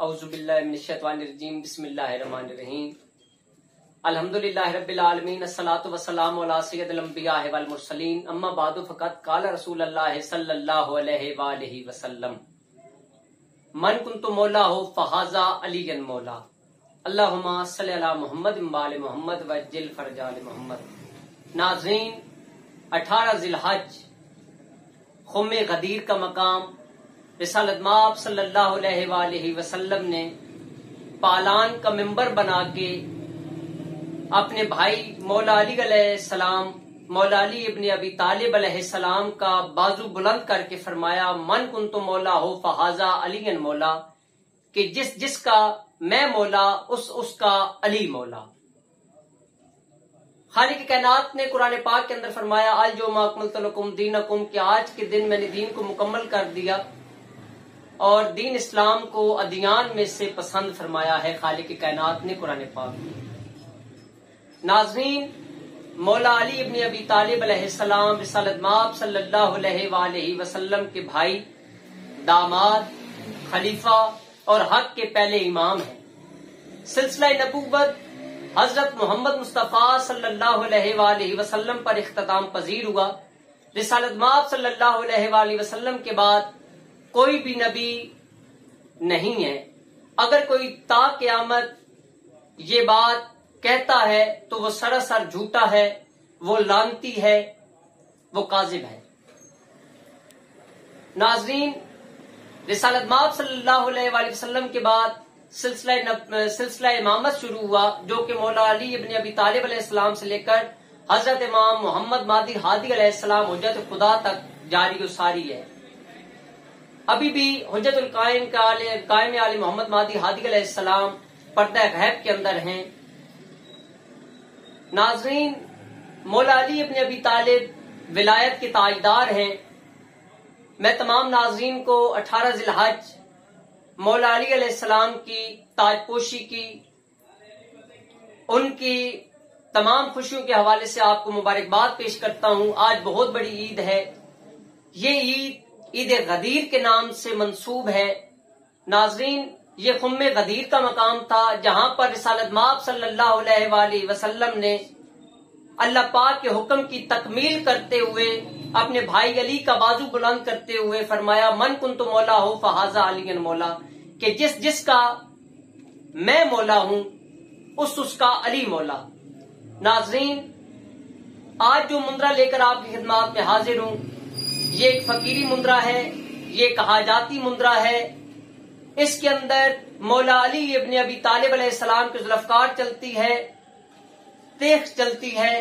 औज़ुबिल्लाहि मिनश्शैतानिर्रजीम बिस्मिल्लाहिर्रहमानिर्रहीम अल्हम्दुलिल्लाहि रब्बिल आलमीन अस्सलातु वस्सलामु अला सय्यिदिल अंबिया'i वल मुरसलीन अम्मा बादु फ़क़द क़ाल रसूलुल्लाह सल्लल्लाहु अलैहि वालिहि वसल्लम मन कुन्तु मौलाहु फ़हाज़ा अलियन मौला अल्लाहुम्मा सल्लि अला मुहम्मद व आलि मुहम्मद वज्जिल फ़रजा आलि मुहम्मद। नाज़रीन, 18 ज़िलहज खुम्मे गदीर का मकाम रिसालत माब सल्लल्लाहु अलैहि वसल्लम ने पालान का मिंबर बना के अपने भाई मौला अली अलैहिस्सलाम, मौला अली इब्न अबी तालिब अलैहिस्सलाम का बाजू बुलंद करके फरमाया, मन कुन्तु मौला हो फ़हाज़ा अलियन मौला, कि जिसका मैं मौला उसका अली मौला। खालिक कायनात ने कुरान पाक के अंदर फरमाया, अल यौमा अकमलतु लकुम दीनकुम, कि आज के दिन मैंने दीन को मुकम्मल कर दिया और दीन इस्लाम को अदियान में से पसंद फरमाया है खालिक कायनात ने कुरान पाक में। नाज़रीन, मौला अली इब्न अबी तालिब अलैहिस्सलाम रिसालत माब सल्लल्लाहु अलैहि वसल्लम के भाई, दामाद, खलीफा और हक के पहले इमाम हैं। सिलसिला नबूवत हजरत मोहम्मद मुस्तफ़ा सल्लल्लाहु अलैहि वसल्लम पर इख्तिताम पजीर हुआ। रिसालत माब सल्लल्लाहु अलैहि वसल्लम के बाद कोई भी नबी नहीं है। अगर कोई ता क़यामत ये बात कहता है तो वो सरासर झूठा है, वो लानती है, वो काज़िब है। नाज़रीन, रिसालत माब सल्लल्लाहु अलैहि वसल्लम के बाद सिलसिला इमामत शुरू हुआ, जो कि मौला अली इब्न अबी तालिब अलैहिस्सलाम से लेकर हजरत इमाम मोहम्मद मादी हादी अलैहिस्सलाम हुज्जत खुदा तक जारी और सारी है। अभी भी हुज्जतुल कायम आले मोहम्मद मादी हादी अलैहिस्सलाम पर्दा गैब के अंदर हैं। नाज़रीन, मौला अली इब्न अबी तालिब विलायत के ताजदार हैं। मैं तमाम नाज़रीन को 18 ज़िलहज मौला अली अलैहिस्सलाम की ताजपोशी की, उनकी तमाम खुशियों के हवाले से आपको मुबारकबाद पेश करता हूं। आज बहुत बड़ी ईद है। ये ईद गदीर के नाम से मंसूब है। नाज़रीन, ये खुम्मे गदीर का मकाम था, जहां पर रिसालत माब सल्लल्लाहु अलैहि वसल्लम ने अल्लाह पाक के हुक्म की तकमील करते हुए अपने भाई अली का बाजू बुलंद करते हुए फरमाया, मन कुन्तु मौला हो फ़हाज़ा अलियन मौला, कि जिसका मैं मौला हूं उसका अली मौला। नाज़रीन, आज जो मुंदरा लेकर आपकी खिदमत में हाजिर हूं, ये एक फकीरी मुंदरा है, ये एक हाजाती मुंदरा है। इसके अंदर मौला अली इब्न अबी तालिब अलैहिस्सलाम की जुल्फ़कार चलती है, तेख चलती है।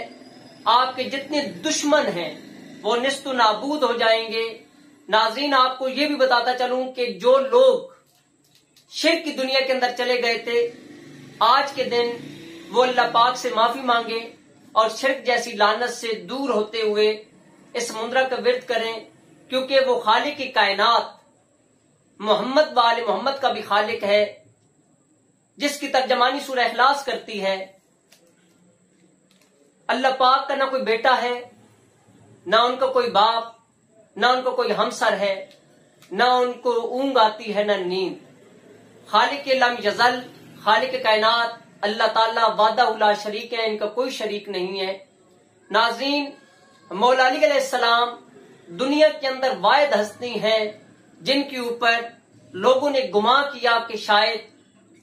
आपके जितने दुश्मन हैं वो निस्तु नाबूद हो जाएंगे। नाज़रीन, आपको ये भी बताता चलूं कि जो लोग शिर्क की दुनिया के अंदर चले गए थे, आज के दिन वो अल्लाह पाक से माफी मांगे और शिर्क जैसी लानत से दूर होते हुए इस मुंदरा का विर्द करें, क्योंकि वो खालिक की कायनात मोहम्मद व आले मोहम्मद का भी खालिक है, जिसकी तर्जमानी सूरह इखलास करती है। अल्लाह पाक का ना कोई बेटा है, ना उनका कोई बाप, ना उनको कोई हमसर है, ना उनको ऊंग आती है, ना नींद। खालिक लम यज़ल, खालिक कायनात अल्लाह ताला वाहदहु शरीक है, इनका कोई शरीक नहीं है। नाज़रीन, मौला अली अलैहिस्सलाम दुनिया के अंदर वाहिद हस्ती हैं जिनके ऊपर लोगों ने गुमा किया कि शायद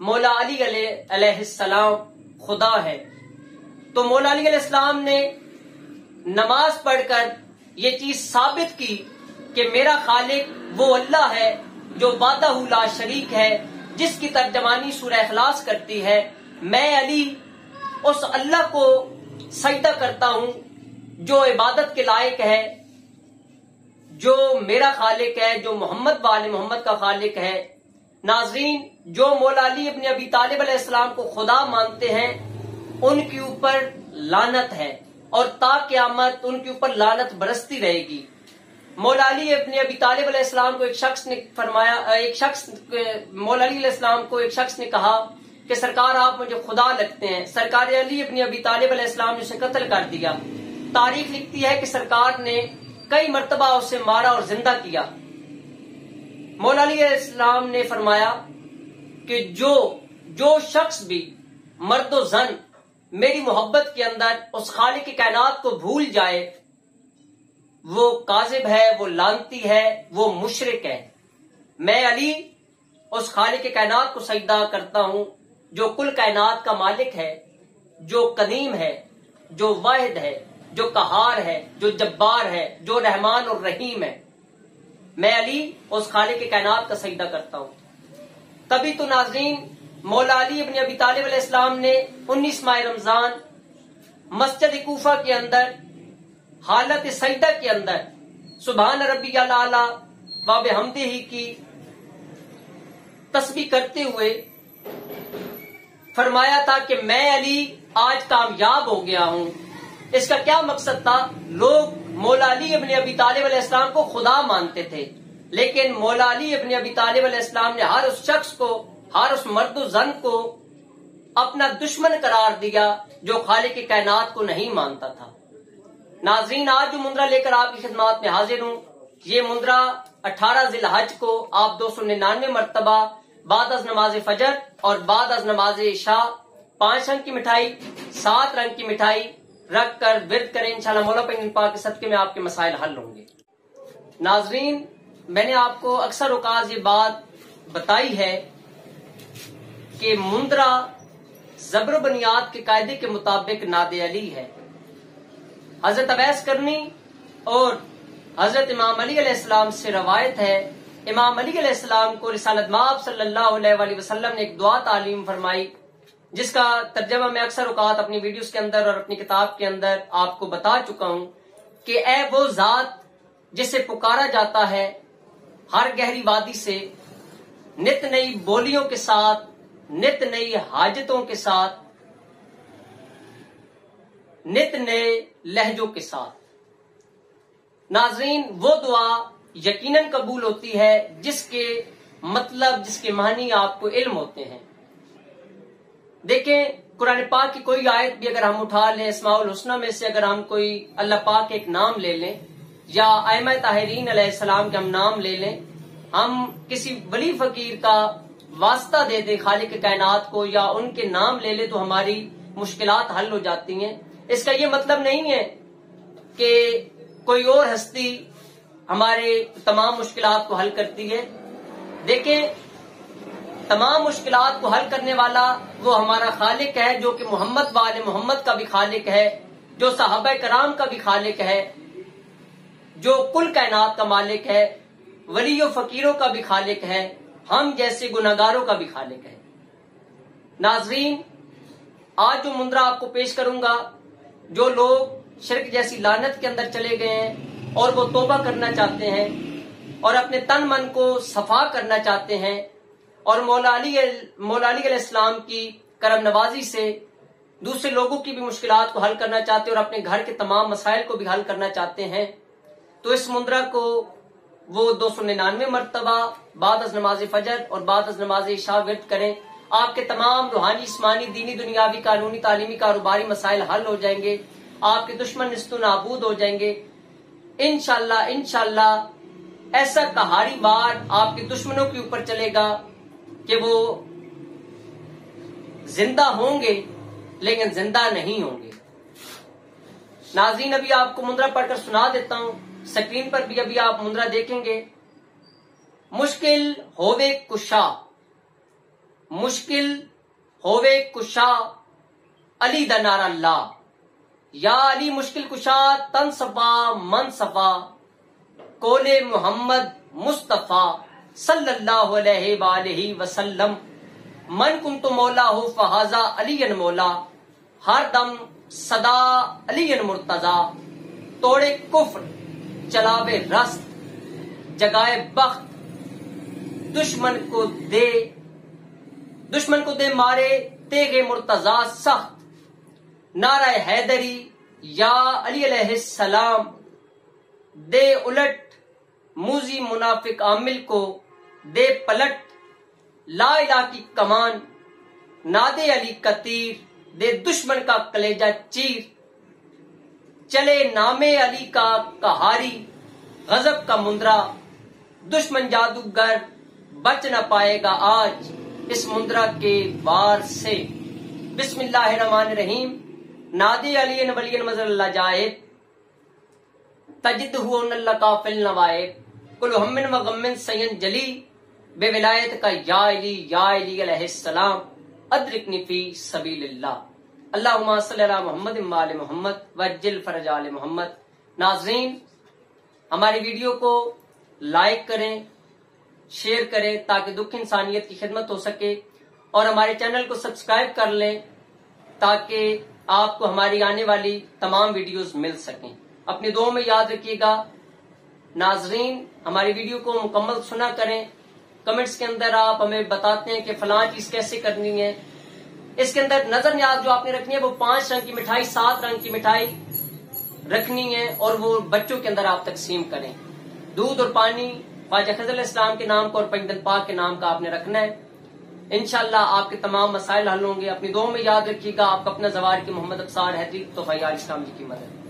मौला अली अलैहिस्सलाम खुदा है। तो मौला अली अलैहिस्सलाम ने नमाज पढ़कर ये चीज साबित की कि मेरा खालिक वो अल्लाह है जो वाहदहु ला शरीक है, जिसकी तर्जमानी सूरह इखलास करती है, मैं अली उस अल्लाह को सजदा करता हूं जो इबादत के लायक है, जो मेरा खालिक है, जो मोहम्मद वाले मोहम्मद का खालिक है। नाज़रीन, जो मौला अली इब्न अबी तालिब अलैहिस्सलाम को खुदा मानते हैं, उनके ऊपर लानत है और ता क़यामत उनके ऊपर लानत बरसती रहेगी। मौला अली इब्न अबी तालिब अलैहिस्सलाम को एक शख्स ने फरमाया, मौला अली अलैहिस्सलाम को एक शख्स ने कहा कि सरकार आप मुझे खुदा लगते हैं। सरकार अली इब्न अबी तालिब अलैहिस्सलाम ने उसे कत्ल कर दिया। तारीख लिखती है कि सरकार ने कई मर्तबा उसे मारा और जिंदा किया। मौला अली अलैहिस्सलाम ने फरमाया کہ जो शख्स भी मर्द व जन मेरी मोहब्बत के अंदर उस खालिक कायनात को भूल जाए, वो काजिब है, वो लानती है, वो मुशरिक है। मैं अली उस खालिक कायनात को सजदा करता हूं जो कुल कायनात का मालिक है, जो कदीम है, जो वाहिद है, जो कहार है, जो जब्बार है, जो रहमान और रहीम है। मैं अली उस खालिक कायनात का सजदा करता हूं। तभी तो नाज़रीन मौला अली इब्न अबी तालिब अलैहिस्सलाम ने 19 माह रमजान मस्जिद कूफा के अंदर हालत सजदा के अंदर सुभान रब्बियल आला व बिहम्दिही की तस्बीह करते हुए फरमाया था कि मैं अली आज कामयाब हो गया हूं। इसका क्या मकसद था? लोग मौला अली इब्न अबी तालिब अलैहिस्सलाम को खुदा मानते थे, लेकिन मौला अली इब्न अबी तालिब अलैहिस्सलाम ने हर उस शख्स को, हर उस मर्द जन को अपना दुश्मन करार दिया जो खालिक कायनात को नहीं मानता था। नाज़रीन, आज जो मुंदरा लेकर आपकी खिदमत में हाजिर हूं, ये मुंदरा 18 जिलहज को आप 299 मरतबा बाद अज नमाज फजर और बाद अज नमाज इशा 5 रंग की मिठाई, 7 रंग की मिठाई रख कर विरद करें। इंशाअल्लाह मौला पे पाक के सदके में आपके मसाइल हल होंगे। नाज़रीन, मैंने आपको अक्सर औकात ये बात बताई है कि मुंदरा जबर बुनियाद के कायदे के मुताबिक नादे अली है। हजरत अवैस करनी और हजरत इमाम अली अलैहिस्सलाम से रवायत है, इमाम अली अलैहिस्सलाम को रिसालत माब सल्लल्लाहु अलैहि वसल्लम ने एक दुआ तालीम फरमाई, जिसका तर्जमा मैं अक्सर औकात अपनी वीडियोस के अंदर और अपनी किताब के अंदर आपको बता चुका हूं कि ए वो जात जिसे पुकारा जाता है हर गहरी वादी से, नित नई बोलियों के साथ, नित नई हाजतों के साथ, नित नए लहजों के साथ। नाज़रीन, वो दुआ यकीनन कबूल होती है जिसके मतलब, जिसके मानी आपको इल्म होते हैं। देखें, कुरान पाक की कोई आयत भी अगर हम उठा लें, अस्माउल हुस्ना में से अगर हम कोई अल्लाह पाक एक नाम ले लें या आइमा ताहिरीन अलैहिस्सलाम के हम नाम ले लें, हम किसी वली फकीर का वास्ता दे दें खालिक कायनात को या उनके नाम ले ले, तो हमारी मुश्किलात हल हो जाती हैं। इसका ये मतलब नहीं है कि कोई और हस्ती हमारे तमाम मुश्किलात को हल करती है। देखें, तमाम मुश्किलात को हल करने वाला वो हमारा खालिक है, जो कि मोहम्मद वाले मोहम्मद का भी खालिक है, जो सहाबा कराम का भी खालिक है, जो कुल कायनात का मालिक है, वलियों फकीरों का भी खालिक है, हम जैसे गुनाहगारों का भी खालिक है। नाज़रीन, आज जो मुंदरा आपको पेश करूंगा, जो लोग शिर्क जैसी लानत के अंदर चले गए हैं और वो तौबा करना चाहते हैं और अपने तन मन को सफा करना चाहते हैं और मौला अली अलैहिस्सलाम की करम नवाजी से दूसरे लोगों की भी मुश्किलात को हल करना चाहते हैं और अपने घर के तमाम मसाइल को भी हल करना चाहते हैं, तो इस मुंदरा को वो 299 मरतबा बाद अज नमाज फजर और बाद अज नमाज इशा विरद करें। आपके तमाम रूहानी, जिस्मानी, दीनी, दुनियावी, कानूनी, तालीमी, कारोबारी मसाइल हल हो जाएंगे। आपके दुश्मन निस्तु नाबूद हो जाएंगे। इंशाअल्लाह ऐसा कहारी बार आपके दुश्मनों के ऊपर चलेगा कि वो जिंदा होंगे लेकिन जिंदा नहीं होंगे। नाज़रीन, अभी आपको मुंदरा पढ़कर सुना देता हूं, स्क्रीन पर भी अभी आप मुंदरा देखेंगे। मुश्किल होवे कुशा, मुश्किल होवे कुशा, अली दा नारा ला, या अली मुश्किल कुशा तन सफा मन सफा, कोले मोहम्मद मुस्तफा सल्लल्लाहु अलैहि वसल्लम, मन कुंतु मौला हो फहाजा अलीयन मौला, हर दम सदा अलीयन मुर्तजा, तोड़े कुफ्र चलावे रस्त, जगाए बख्त, दुश्मन को दे मारे तेगे मुर्तजा सख्त, नाराए हैदरी या अली अलैहिस्सलाम, दे उलट मूजी मुनाफिक आमिल को, दे पलट ला इलाहा की कमान, नादे अली का तीर, दे दुश्मन का कलेजा चीर, चले नामे अली का कहारी, गजब का मुंदरा, दुश्मन जादूगर बच न पाएगा आज, اس مندرہ کے وار سے۔ بسم اللہ الرحمن الرحیم۔ نادی علی ولی مظر اللہ جائے تجد ہو اللہ کا فل نوائب کل ہم و غم سین جلی بے ولایت کا یا علی علیہ السلام ادرکنی فی سبیل اللہ۔ اللہم صلی علی محمد و آل محمد وعجل فرج آل محمد۔ ناظرین، ہماری ویڈیو کو لائک کریں، شیئر کریں تاکہ دکھ انسانیت کی خدمت ہو سکے، اور ہمارے چینل کو سبسکرائب کر لیں تاکہ آپ کو ہماری آنے والی تمام ویڈیوز مل سکیں۔ اپنی دعاؤں میں یاد رکھیے گا۔ ناظرین، ہماری ویڈیو کو مکمل سنا کریں۔ کمنٹس کے اندر آپ ہمیں بتاتے ہیں کہ فلاں چیز کیسے کرنی ہے۔ اس کے اندر نظر نیاز جو آپ نے رکھنی ہے وہ 5 رنگ کی مٹھائی، 7 رنگ کی مٹھائی رکھنی ہے، اور وہ بچوں کے اندر آپ تقسیم کریں۔ دودھ اور پانی خواجہ خضر علیہ السلام کے نام کا اور پنجتن پاک کے نام کا آپ نے رکھنا ہے۔ انشاءاللہ آپ کے تمام مسائل حل ہوں گے۔ اپنی دعاؤں میں یاد رکھیے گا۔ آپ کا اپنا زوار کی محمد ابصار حیدری تو فیاض اسلام جی کی مدد۔